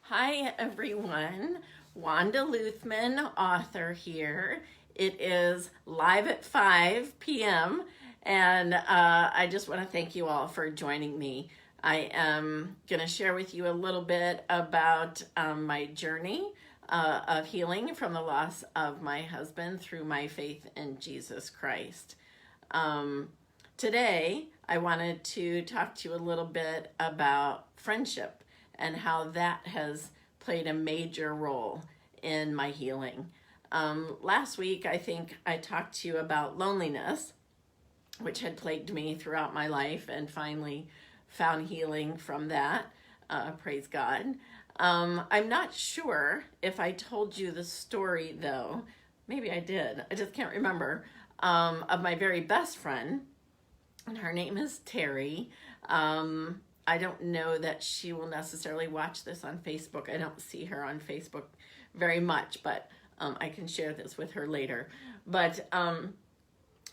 Hi everyone, Wanda Luthman, author here. It is live at 5 p.m. and I just want to thank you all for joining me. I am going to share with you a little bit about my journey of healing from the loss of my husband through my faith in Jesus Christ. Today, I wanted to talk to you a little bit about friendship and how that has played a major role in my healing. Last week, I think I talked to you about loneliness, which had plagued me throughout my life, and finally found healing from that. Praise God. I'm not sure if I told you the story, though. Maybe I did. I just can't remember. Of my very best friend, and her name is Terry. I don't know that she will necessarily watch this on Facebook. I don't see her on Facebook very much, but I can share this with her later. But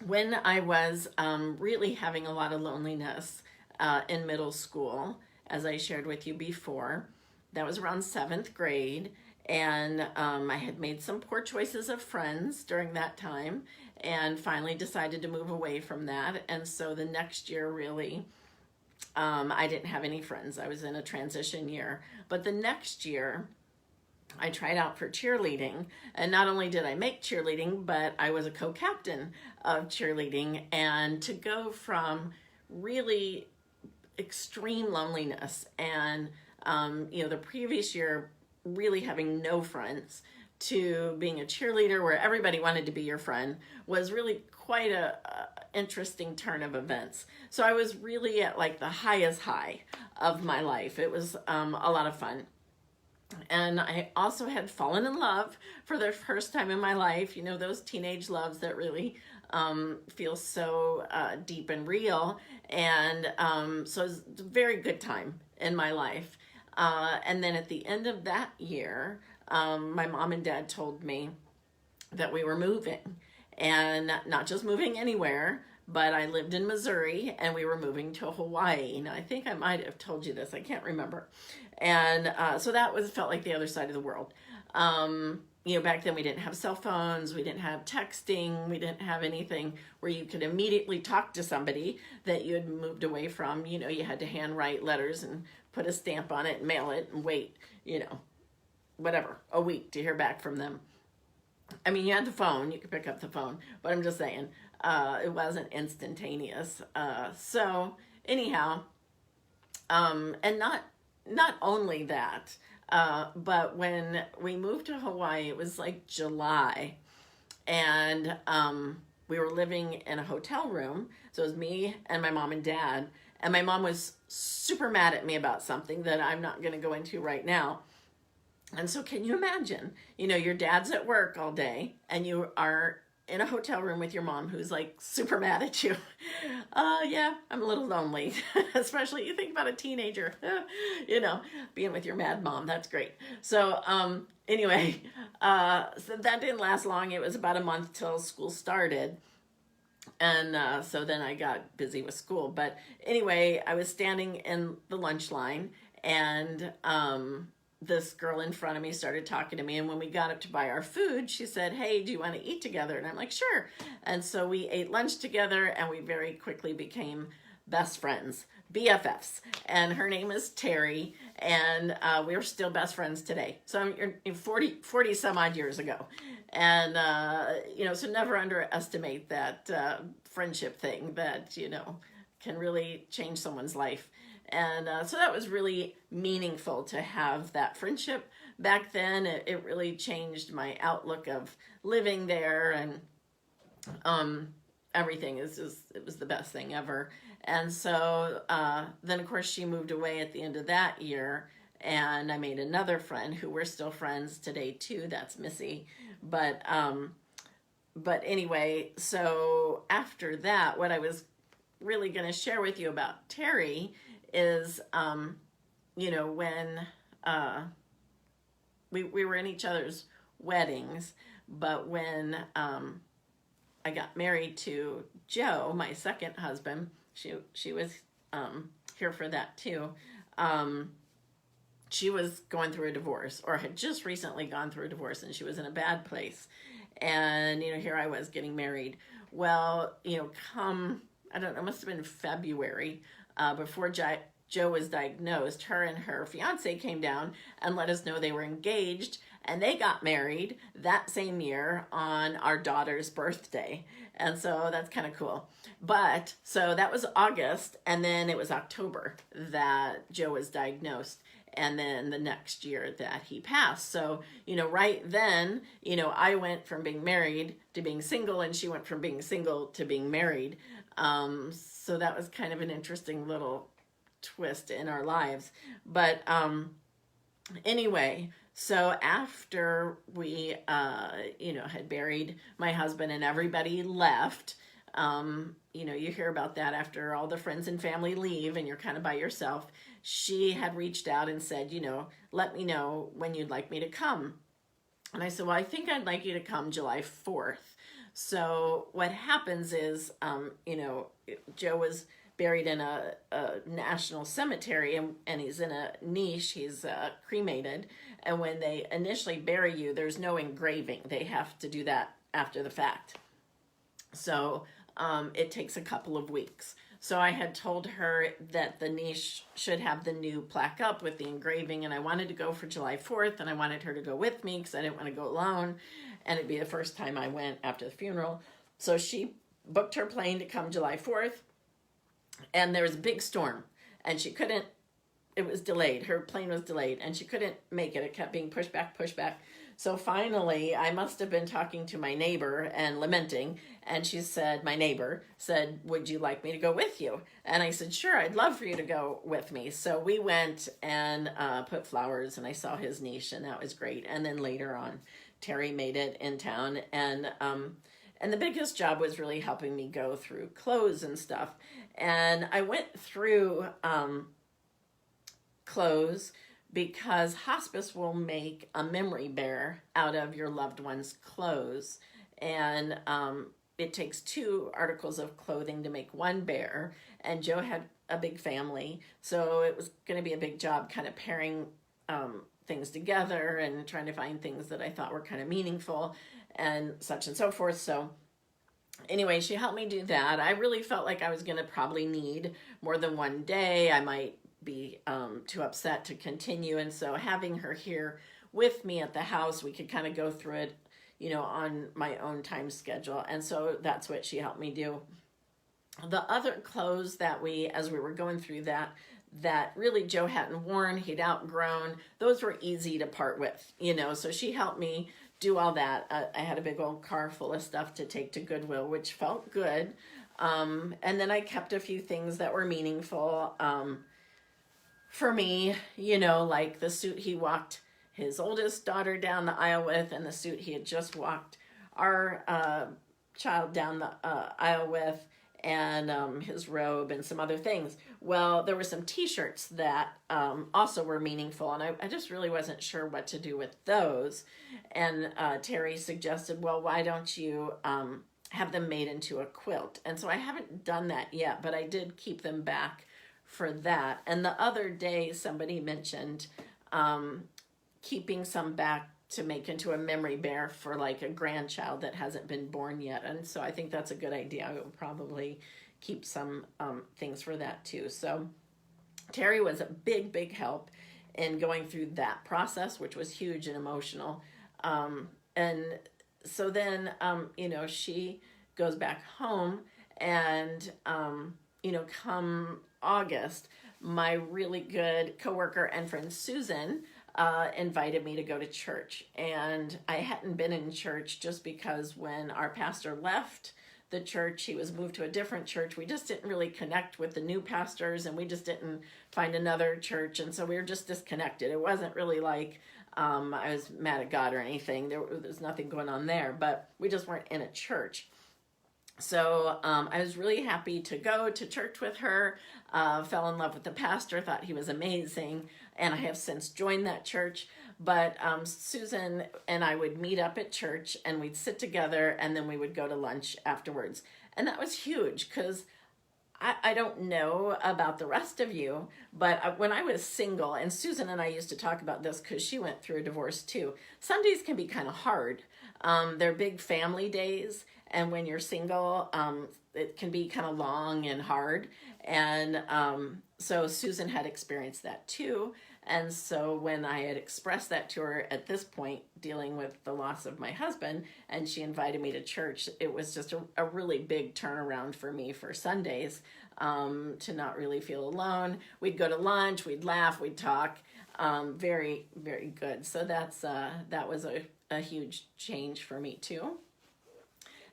when I was really having a lot of loneliness in middle school, as I shared with you before, that was around 7th grade, and I had made some poor choices of friends during that time and finally decided to move away from that. And so the next year, really, I didn't have any friends. I was in a transition year. But the next year, I tried out for cheerleading. And not only did I make cheerleading, but I was a co-captain of cheerleading. And to go from really extreme loneliness and, the previous year really having no friends to being a cheerleader where everybody wanted to be your friend was really quite a interesting turn of events. So I was really at like the highest high of my life. It was a lot of fun. And I also had fallen in love for the first time in my life. You know, those teenage loves that really feel so deep and real. And so it was a very good time in my life. And then at the end of that year, my mom and dad told me that we were moving, and not just moving anywhere, but I lived in Missouri and we were moving to Hawaii. Now, I think I might have told you this, I can't remember. And so that felt like the other side of the world. Back then we didn't have cell phones, we didn't have texting, we didn't have anything where you could immediately talk to somebody that you had moved away from. You had to handwrite letters and put a stamp on it and mail it and wait, whatever, a week to hear back from them. I mean, you had the phone, you could pick up the phone, but I'm just saying, it wasn't instantaneous. So anyhow, and not only that, but when we moved to Hawaii, it was like July, and we were living in a hotel room. So it was me and my mom and dad, and my mom was super mad at me about something that I'm not going to go into right now. And so can you imagine, your dad's at work all day and you are in a hotel room with your mom who's like super mad at you. Yeah, I'm a little lonely, especially you think about a teenager, being with your mad mom. That's great. So anyway, so that didn't last long. It was about a month till school started. And so then I got busy with school. But anyway, I was standing in the lunch line, and this girl in front of me started talking to me. And when we got up to buy our food, she said, "Hey, do you want to eat together?" And I'm like, "Sure." And so we ate lunch together, and we very quickly became best friends, BFFs. And her name is Terry, and we're still best friends today. So I'm 40 some odd years ago. And, so never underestimate that friendship thing that, can really change someone's life. And so that was really meaningful to have that friendship back then. It really changed my outlook of living there, and everything it was the best thing ever. And so then, of course, she moved away at the end of that year, and I made another friend who we're still friends today too. That's Missy. But anyway, so after that, what I was really going to share with you about Terry is, when we were in each other's weddings, but when I got married to Joe, my second husband, she was here for that too. she was going through a divorce, or had just recently gone through a divorce, and she was in a bad place. And, here I was getting married. Well, come, I don't know, it must have been February, before Joe was diagnosed, her and her fiance came down and let us know they were engaged, and they got married that same year on our daughter's birthday. And so that's kind of cool. But so that was August, and then it was October that Joe was diagnosed, and then the next year that he passed. So, right then, I went from being married to being single, and she went from being single to being married. So that was kind of an interesting little twist in our lives. But anyway, so after we, had buried my husband and everybody left, you hear about that after all the friends and family leave and you're kind of by yourself. She had reached out and said, let me know when you'd like me to come. And I said, well, I think I'd like you to come July 4th. So what happens is, Joe was buried in a national cemetery, and he's in a niche. He's cremated. And when they initially bury you, there's no engraving. They have to do that after the fact. So it takes a couple of weeks. So I had told her that the niche should have the new plaque up with the engraving, and I wanted to go for July 4th, and I wanted her to go with me because I didn't want to go alone, and it'd be the first time I went after the funeral. So she booked her plane to come July 4th, and there was a big storm, and it was delayed. Her plane was delayed, and she couldn't make it. It kept being pushed back, pushed back. So finally, I must have been talking to my neighbor and lamenting, and my neighbor said, would you like me to go with you? And I said, sure, I'd love for you to go with me. So we went and put flowers, and I saw his niche, and that was great. And then later on, Terry made it in town, and the biggest job was really helping me go through clothes and stuff. And I went through clothes because hospice will make a memory bear out of your loved one's clothes. And it takes 2 articles of clothing to make one bear. And Joe had a big family, so it was going to be a big job kind of pairing things together and trying to find things that I thought were kind of meaningful and such and so forth. So anyway, she helped me do that. I really felt like I was going to probably need more than one day. I might be too upset to continue. And so having her here with me at the house, we could kind of go through it, on my own time schedule. And so that's what she helped me do. The other clothes that as we were going through that really Joe hadn't worn, he'd outgrown, those were easy to part with, so she helped me do all that. I had a big old car full of stuff to take to Goodwill, which felt good. And then I kept a few things that were meaningful for me, like the suit he walked his oldest daughter down the aisle with, and the suit he had just walked our child down the aisle with, and his robe and some other things. Well, there were some t-shirts that also were meaningful, and I just really wasn't sure what to do with those. And Terry suggested, well, why don't you have them made into a quilt? And so I haven't done that yet, but I did keep them back for that. And the other day somebody mentioned keeping some back to make into a memory bear for like a grandchild that hasn't been born yet. And so I think that's a good idea. I will probably keep some things for that too. So Terry was a big, big help in going through that process, which was huge and emotional. And so then, she goes back home, and, come August, my really good coworker and friend Susan invited me to go to church. And I hadn't been in church just because when our pastor left the church, he was moved to a different church. We just didn't really connect with the new pastors, and we just didn't find another church. And so we were just disconnected. It wasn't really like I was mad at God or anything. There's nothing going on there, but we just weren't in a church. So I was really happy to go to church with her, fell in love with the pastor, thought he was amazing, and I have since joined that church. But Susan and I would meet up at church, and we'd sit together, and then we would go to lunch afterwards. And that was huge because I don't know about the rest of you, but when I was single, and Susan and I used to talk about this because she went through a divorce too. Sundays can be kind of hard. They're big family days, and when you're single, it can be kind of long and hard. And so Susan had experienced that too. And so when I had expressed that to her at this point, dealing with the loss of my husband, and she invited me to church, it was just a really big turnaround for me for Sundays, to not really feel alone. We'd go to lunch, we'd laugh, we'd talk. Very, very good. So that was a huge change for me too.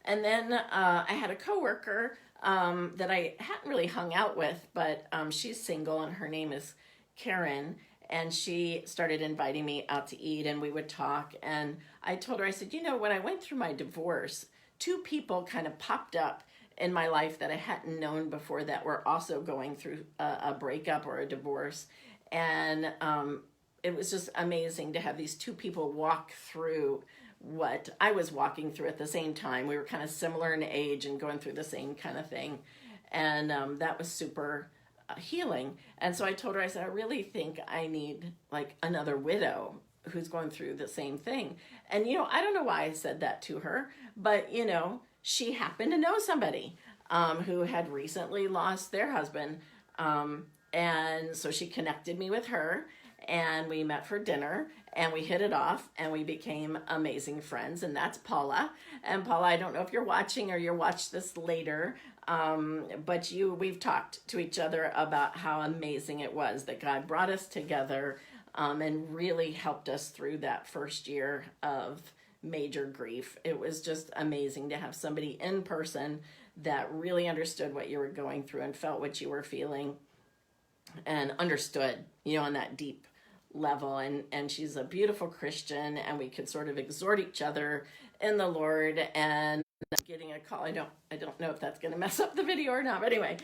And then I had a coworker that I hadn't really hung out with, but she's single and her name is Karen. And she started inviting me out to eat and we would talk. And I told her, I said, when I went through my divorce, two people kind of popped up in my life that I hadn't known before that were also going through a breakup or a divorce. And it was just amazing to have these two people walk through what I was walking through at the same time. We were kind of similar in age and going through the same kind of thing. And that was super healing. And so I told her, I said, I really think I need like another widow who's going through the same thing. And, I don't know why I said that to her, but, she happened to know somebody who had recently lost their husband. And so she connected me with her and we met for dinner and we hit it off and we became amazing friends. And that's Paula. And Paula, I don't know if you're watching or you'll watch this later, but we've talked to each other about how amazing it was that God brought us together and really helped us through that first year of major grief. It was just amazing to have somebody in person that really understood what you were going through and felt what you were feeling and understood, on that deep level. And she's a beautiful Christian and we could sort of exhort each other in the Lord. And getting a call, I don't know if that's going to mess up the video or not, but anyway.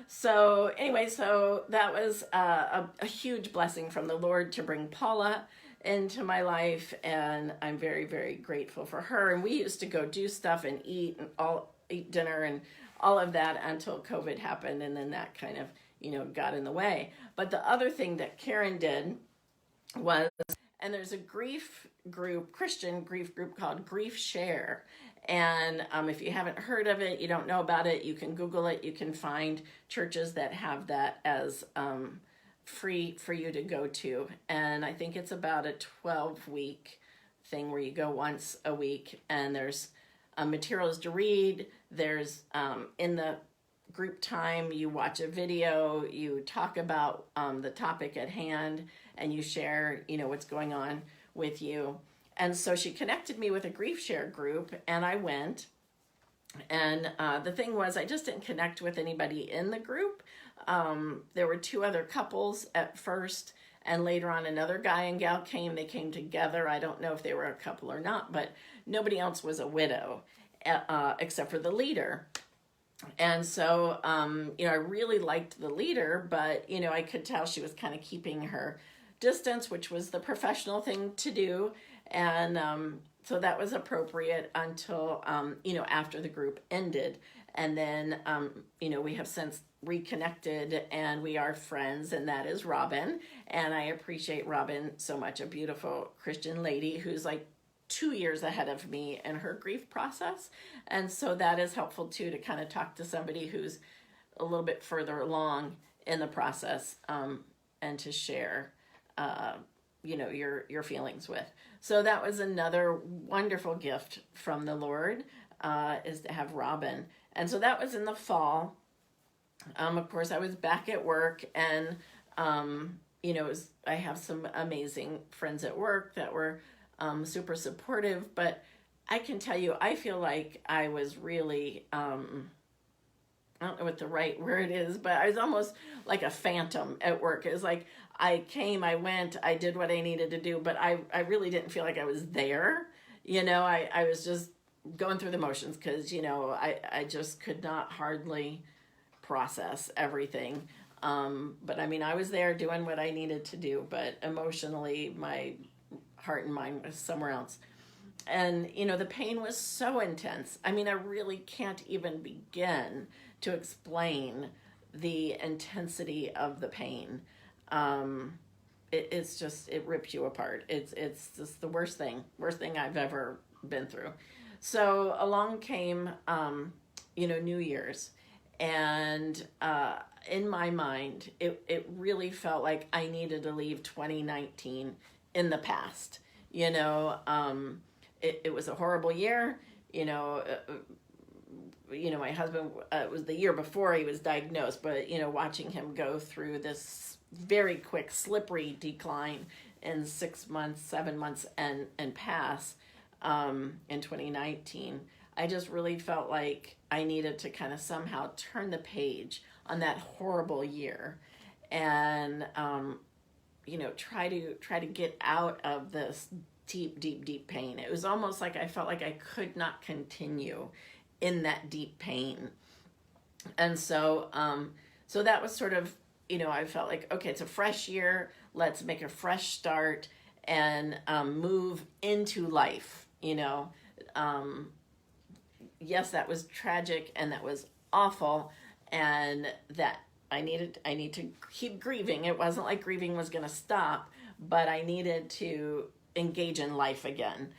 So that was a huge blessing from the Lord to bring Paula into my life, and I'm very, very grateful for her. And we used to go do stuff and eat dinner and all of that until COVID happened, and then that kind of got in the way. But the other thing that Karen did was, and there's a Christian grief group called Grief Share. And if you haven't heard of it, you don't know about it, you can Google it. You can find churches that have that as free for you to go to. And I think it's about a 12-week thing where you go once a week and there's materials to read. There's in the group time, you watch a video, you talk about the topic at hand, and you share, what's going on with you. And so she connected me with a grief share group, and I went. And the thing was, I just didn't connect with anybody in the group. There were two other couples at first, and later on another guy and gal came. They came together. I don't know if they were a couple or not, but nobody else was a widow except for the leader. And so, I really liked the leader, but, I could tell she was kind of keeping her distance, which was the professional thing to do. And so that was appropriate until, after the group ended. And then, we have since reconnected and we are friends, and that is Robin. And I appreciate Robin so much, a beautiful Christian lady who's like 2 years ahead of me in her grief process. And so that is helpful too, to kind of talk to somebody who's a little bit further along in the process, and to share, your feelings with. So that was another wonderful gift from the Lord, is to have Robin. And so that was in the fall. Of course, I was back at work, and, I have some amazing friends at work that were super supportive, but I can tell you, I feel like I was really, I don't know what the right word is, but I was almost like a phantom at work. It was like I came, I went, I did what I needed to do, but I really didn't feel like I was there. I was just going through the motions because, I just could not hardly process everything. But I mean, I was there doing what I needed to do, but emotionally, my heart and mind was somewhere else. And, the pain was so intense. I mean, I really can't even begin to explain the intensity of the pain. It's just, it rips you apart. It's just the worst thing I've ever been through. So along came, New Year's, and in my mind, it really felt like I needed to leave 2019 in the past. It was a horrible year. My husband, it was the year before he was diagnosed, but, watching him go through this very quick, slippery decline in 6 months, 7 months, and pass in 2019, I just really felt like I needed to kind of somehow turn the page on that horrible year and, try to get out of this deep, deep, deep pain. It was almost like I felt like I could not continue in that deep pain. And so that was sort of, I felt like, okay, it's a fresh year. Let's make a fresh start and move into life. Yes, that was tragic and that was awful, and that I need to keep grieving. It wasn't like grieving was going to stop, but I needed to engage in life again.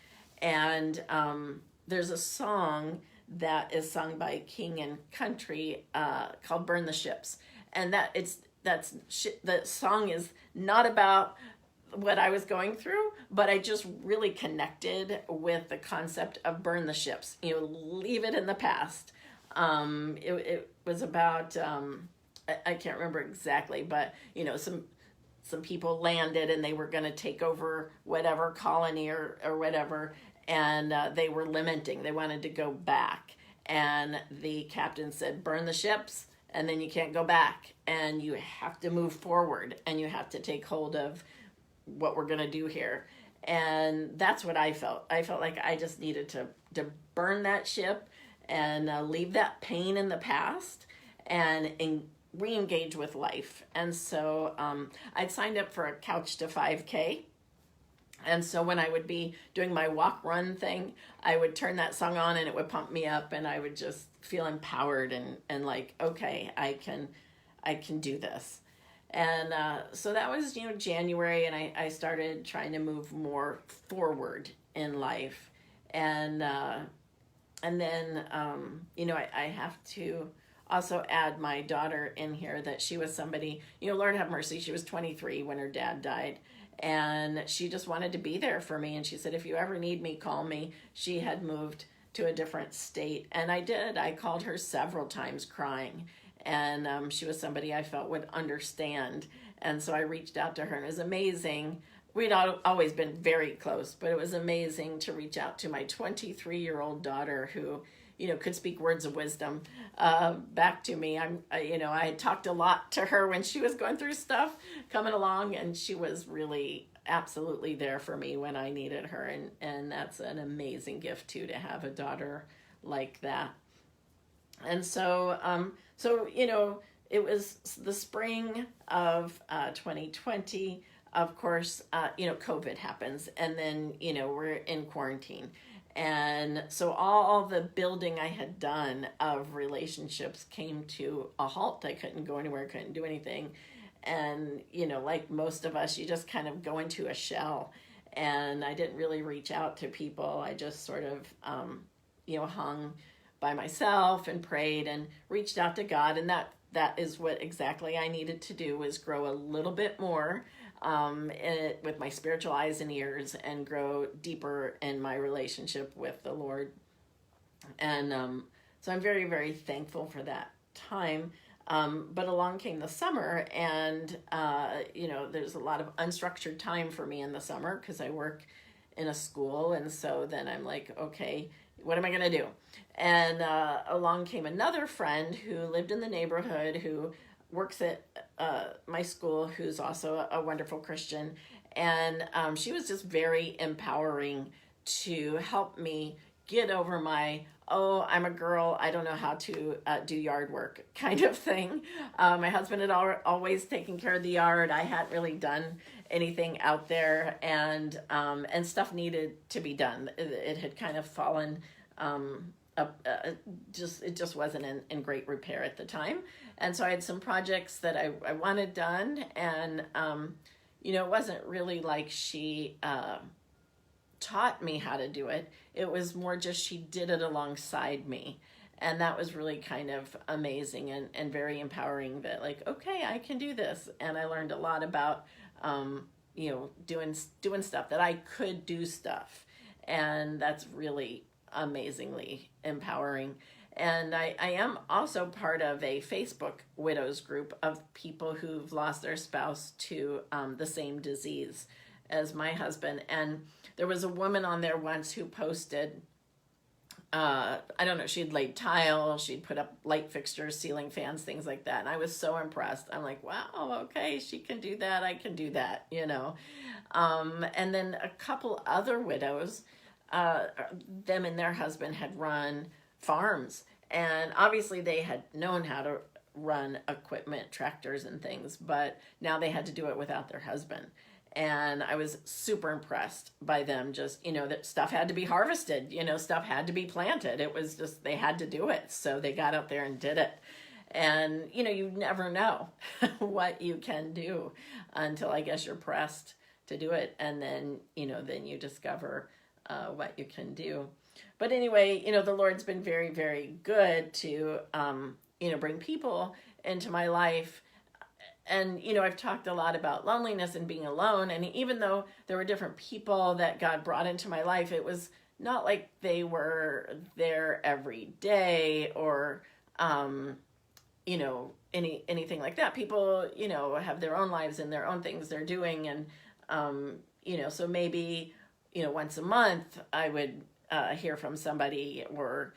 And there's a song that is sung by King and Country called "Burn the Ships," and the song is not about what I was going through, but I just really connected with the concept of burn the ships. Leave it in the past. It was about I can't remember exactly, but some people landed and they were going to take over whatever colony or whatever, and they were lamenting. They wanted to go back, and the captain said, "Burn the ships, and then you can't go back, and you have to move forward, and you have to take hold of what we're going to do here." And that's what I felt. I felt like I just needed to burn that ship and leave that pain in the past and re-engage with life. And so I'd signed up for a Couch to 5K. And so when I would be doing my walk run thing, I would turn that song on and it would pump me up, and I would just feel empowered and like, okay, I can do this. And so that was, January, and I started trying to move more forward in life. And then, I have to also add my daughter in here, that she was somebody, Lord have mercy, she was 23 when her dad died. And she just wanted to be there for me. And she said, "If you ever need me, call me." She had moved to a different state. And I did. I called her several times crying. And she was somebody I felt would understand. And so I reached out to her, and it was amazing. We'd always been very close, but it was amazing to reach out to my 23-year-old daughter who, could speak words of wisdom back to me. I had talked a lot to her when she was going through stuff coming along, and she was really absolutely there for me when I needed her. And that's an amazing gift too, to have a daughter like that. And so, it was the spring of 2020. Of course, COVID happens, and then, we're in quarantine. And so all the building I had done of relationships came to a halt. I couldn't go anywhere, couldn't do anything. And, like most of us, you just kind of go into a shell. And I didn't really reach out to people. I just sort of, hung by myself and prayed and reached out to God. And that is what exactly I needed to do, was grow a little bit more with my spiritual eyes and ears, and grow deeper in my relationship with the Lord. And so I'm very, very thankful for that time. But along came the summer, and there's a lot of unstructured time for me in the summer because I work in a school. And so then I'm like, okay, what am I going to do? And along came another friend who lived in the neighborhood, who works at my school, who's also a wonderful Christian. And she was just very empowering to help me get over my, I'm a girl, I don't know how to do yard work kind of thing. My husband had always taken care of the yard. I hadn't really done anything out there, and stuff needed to be done. It had kind of fallen it just wasn't in great repair at the time. And so I had some projects that I wanted done, and it wasn't really like she taught me how to do it. It was more just she did it alongside me. And that was really kind of amazing and very empowering, that like, okay, I can do this. And I learned a lot about, doing stuff, that I could do stuff. And that's really amazingly empowering. And I am also part of a Facebook widows group of people who've lost their spouse to the same disease as my husband. And there was a woman on there once who posted, I don't know, she'd laid tile, she'd put up light fixtures, ceiling fans, things like that. And I was so impressed. I'm like, wow, okay, she can do that, I can do that, And then a couple other widows, them and their husband had run farms. And obviously they had known how to run equipment, tractors and things, but now they had to do it without their husband. And I was super impressed by them. Just, that stuff had to be harvested, stuff had to be planted. It was just, they had to do it. So they got out there and did it. And, you never know what you can do until I guess you're pressed to do it. And then, then you discover what you can do. But anyway, the Lord's been very, very good to, bring people into my life. And, I've talked a lot about loneliness and being alone. And even though there were different people that God brought into my life, it was not like they were there every day or, anything like that. People, have their own lives and their own things they're doing. And, so maybe, once a month I would hear from somebody or,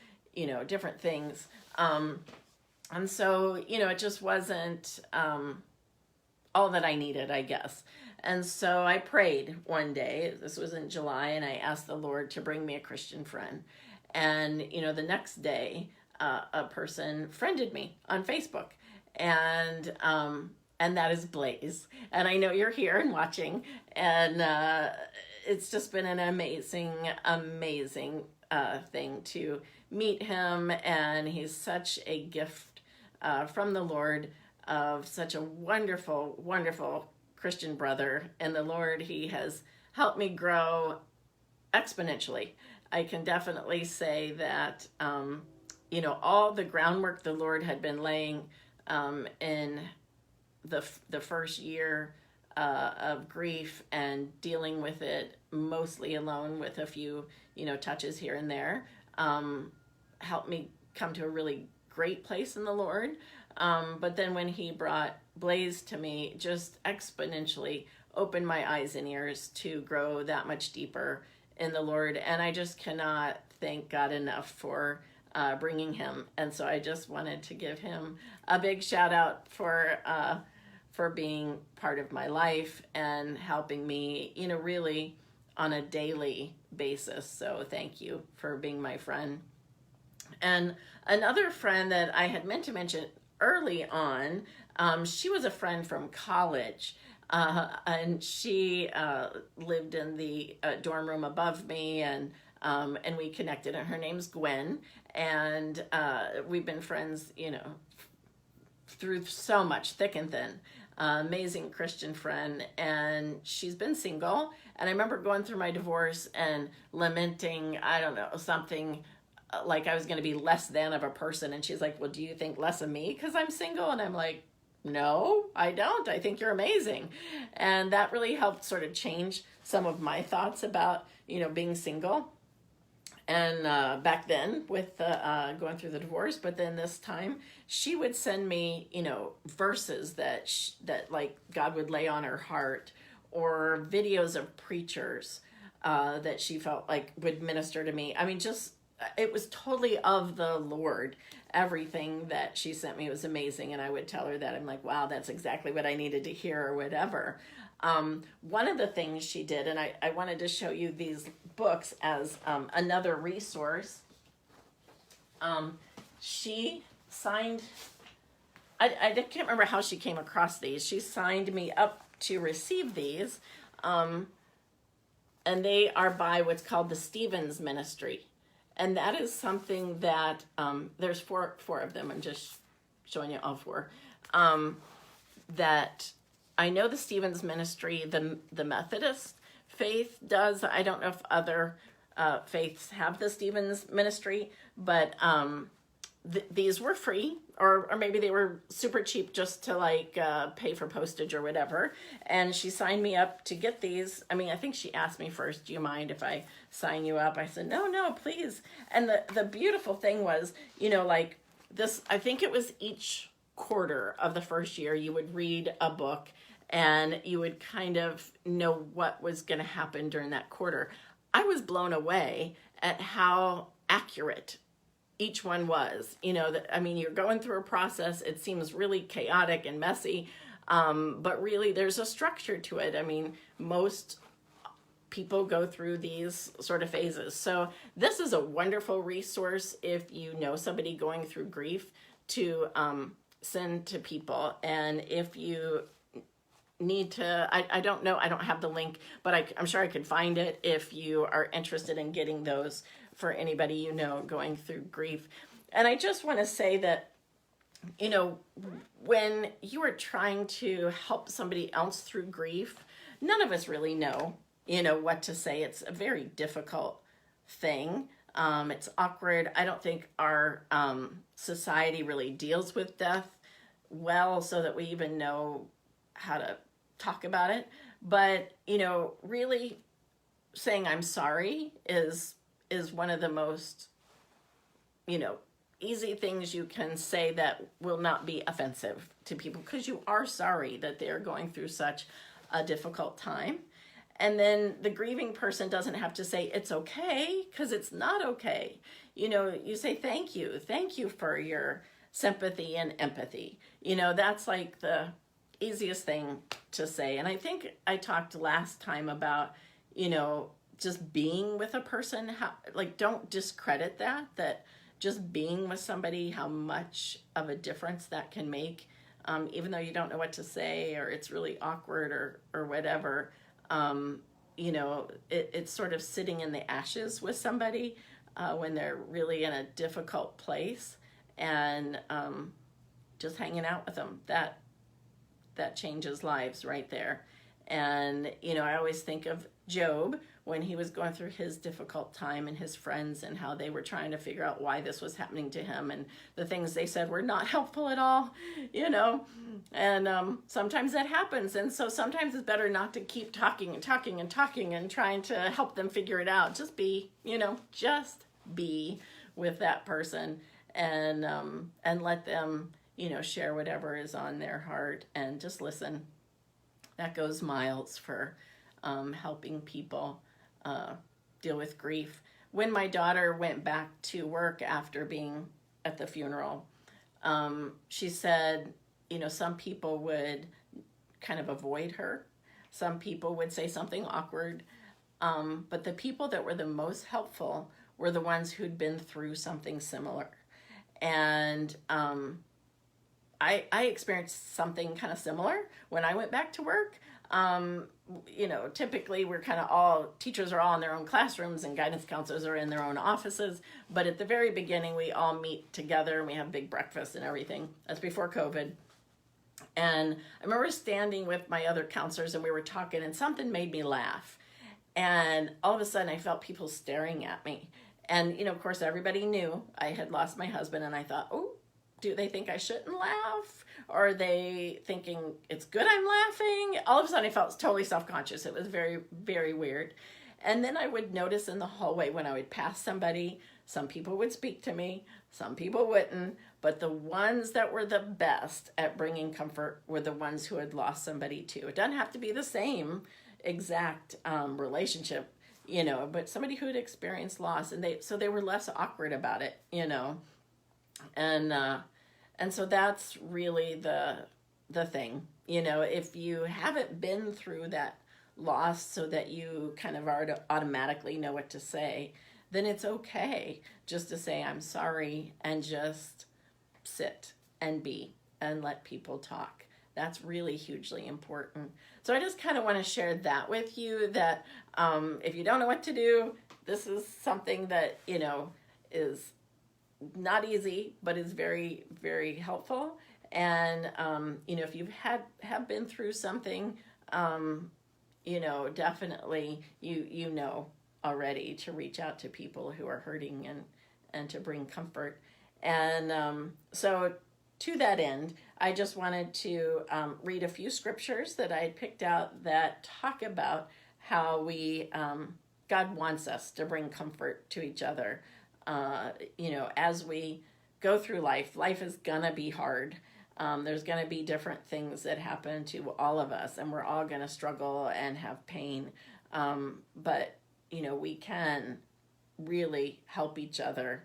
different things. And so, it just wasn't all that I needed, I guess. And so I prayed one day, this was in July, and I asked the Lord to bring me a Christian friend. And, the next day, a person friended me on Facebook. And that is Blaze. And I know you're here and watching. And it's just been an amazing, amazing thing to meet him. And he's such a gift from the Lord, of such a wonderful, wonderful Christian brother. And the Lord, he has helped me grow exponentially. I can definitely say that, all the groundwork the Lord had been laying in the first year of grief and dealing with it mostly alone with a few, touches here and there, helped me come to a really great place in the Lord. But then when he brought Blaze to me, just exponentially opened my eyes and ears to grow that much deeper in the Lord. And I just cannot thank God enough for bringing him. And so I just wanted to give him a big shout out for being part of my life and helping me, really on a daily basis. So thank you for being my friend. And another friend that I had meant to mention early on, she was a friend from college, and she lived in the dorm room above me, and we connected. And her name's Gwen, and we've been friends, through so much, thick and thin. Amazing Christian friend, and she's been single. And I remember going through my divorce and lamenting, I don't know, something like I was going to be less than of a person. And she's like, well, do you think less of me because I'm single? And I'm like, no, I don't. I think you're amazing. And that really helped sort of change some of my thoughts about, being single. And back then with going through the divorce, but then this time she would send me, verses that like God would lay on her heart, or videos of preachers that she felt like would minister to me. I mean, it was totally of the Lord. Everything that she sent me was amazing. And I would tell her that. I'm like, wow, that's exactly what I needed to hear, or whatever. One of the things she did, and I wanted to show you these books as another resource. She signed, I can't remember how she came across these. She signed me up to receive these. And they are by what's called the Stevens Ministry. And that is something that, there's four of them. I'm just showing you all four. That I know the Stevens ministry, the Methodist faith does. I don't know if other faiths have the Stevens ministry, but these were free, or maybe they were super cheap just to like pay for postage or whatever. And she signed me up to get these. I mean, I think she asked me first, do you mind if I sign you up? I said, no, please. And the beautiful thing was, like this, I think it was each quarter of the first year, you would read a book and you would kind of know what was going to happen during that quarter. I was blown away at how accurate each one was. I mean, you're going through a process. It seems really chaotic and messy, but really there's a structure to it. I mean, most people go through these sort of phases. So this is a wonderful resource if you know somebody going through grief to send to people. And if you need to, I don't know, I don't have the link, but I'm sure I could find it if you are interested in getting those for anybody going through grief. And I just want to say that, when you are trying to help somebody else through grief, none of us really know, what to say. It's a very difficult thing. It's awkward. I don't think our society really deals with death well so that we even know how to talk about it. But, really saying I'm sorry is one of the most, easy things you can say that will not be offensive to people, because you are sorry that they're going through such a difficult time. And then the grieving person doesn't have to say it's okay, because it's not okay. You say thank you for your sympathy and empathy. That's like the easiest thing to say. And I think I talked last time about, just being with a person, don't discredit that just being with somebody, how much of a difference that can make, even though you don't know what to say, or it's really awkward or whatever. It's sort of sitting in the ashes with somebody when they're really in a difficult place, and just hanging out with them, that changes lives right there. And, I always think of Job when he was going through his difficult time, and his friends and how they were trying to figure out why this was happening to him. And the things they said were not helpful at all, and sometimes that happens. And so sometimes it's better not to keep talking and trying to help them figure it out. Just be with that person, and let them, share whatever is on their heart, and just listen. That goes miles for helping people deal with grief. When my daughter went back to work after being at the funeral, she said, some people would kind of avoid her. Some people would say something awkward. But the people that were the most helpful were the ones who'd been through something similar. And I experienced something kind of similar when I went back to work. Typically we're kind of teachers are all in their own classrooms, and guidance counselors are in their own offices. But at the very beginning, we all meet together and we have big breakfast and everything. That's before COVID. And I remember standing with my other counselors, and we were talking, and something made me laugh. And all of a sudden I felt people staring at me. And, of course, everybody knew I had lost my husband, and I thought, oh, do they think I shouldn't laugh? Or are they thinking it's good I'm laughing? All of a sudden I felt totally self-conscious. It was very, very weird. And then I would notice in the hallway when I would pass somebody, some people would speak to me, some people wouldn't, but the ones that were the best at bringing comfort were the ones who had lost somebody too. It doesn't have to be the same exact relationship, but somebody who had experienced loss, and they were less awkward about it, And so that's really the thing, if you haven't been through that loss so that you kind of automatically know what to say, then it's okay just to say, I'm sorry, and just sit and be and let people talk. That's really hugely important. So I just kind of want to share that with you, that if you don't know what to do, this is something that, is not easy, but is very, very helpful. And, if you've have been through something, definitely you know already to reach out to people who are hurting and to bring comfort. And so to that end, I just wanted to read a few scriptures that I had picked out that talk about how God wants us to bring comfort to each other. As we go through life is gonna be hard. There's gonna be different things that happen to all of us, and we're all gonna struggle and have pain. But we can really help each other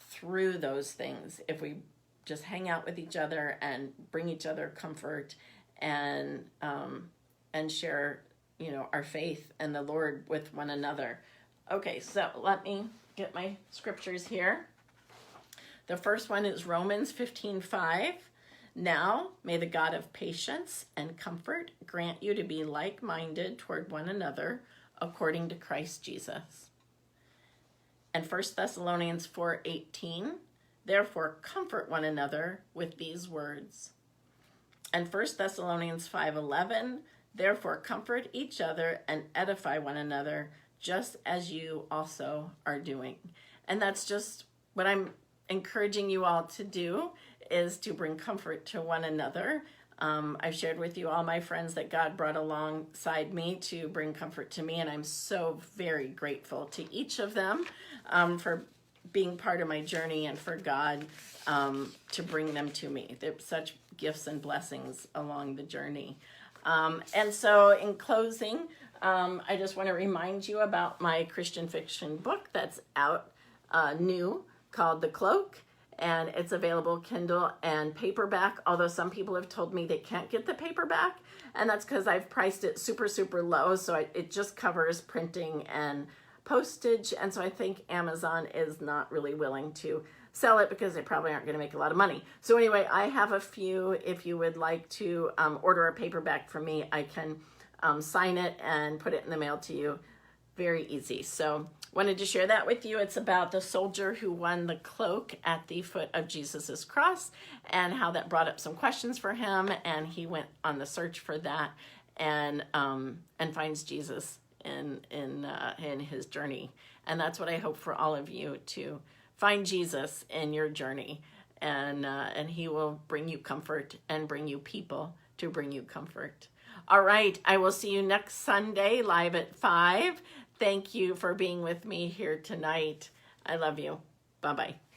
through those things if we just hang out with each other and bring each other comfort and share our faith and the Lord with one another. Okay, so let me get my scriptures here. The first one is Romans 15:5. Now may the God of patience and comfort grant you to be like-minded toward one another according to Christ Jesus. And 1 Thessalonians 4:18, therefore comfort one another with these words. And 1 Thessalonians 5:11, therefore comfort each other and edify one another, just as you also are doing. And that's just what I'm encouraging you all to do, is to bring comfort to one another. I've shared with you all my friends that God brought alongside me to bring comfort to me, and I'm so very grateful to each of them for being part of my journey and for God to bring them to me. They're such gifts and blessings along the journey. And so in closing, I just want to remind you about my Christian fiction book that's out new called The Cloak. And it's available Kindle and paperback, although some people have told me they can't get the paperback. And that's because I've priced it super, super low. So it just covers printing and postage. And so I think Amazon is not really willing to sell it because they probably aren't going to make a lot of money. So anyway, I have a few. If you would like to order a paperback from me, I can sign it and put it in the mail to you. Very easy. So wanted to share that with you. It's about the soldier who won the cloak at the foot of Jesus's cross and how that brought up some questions for him. And he went on the search for that and finds Jesus in his journey. And that's what I hope for all of you, to find Jesus in your journey, and he will bring you comfort and bring you people to bring you comfort. All right, I will see you next Sunday live at 5. Thank you for being with me here tonight. I love you. Bye-bye.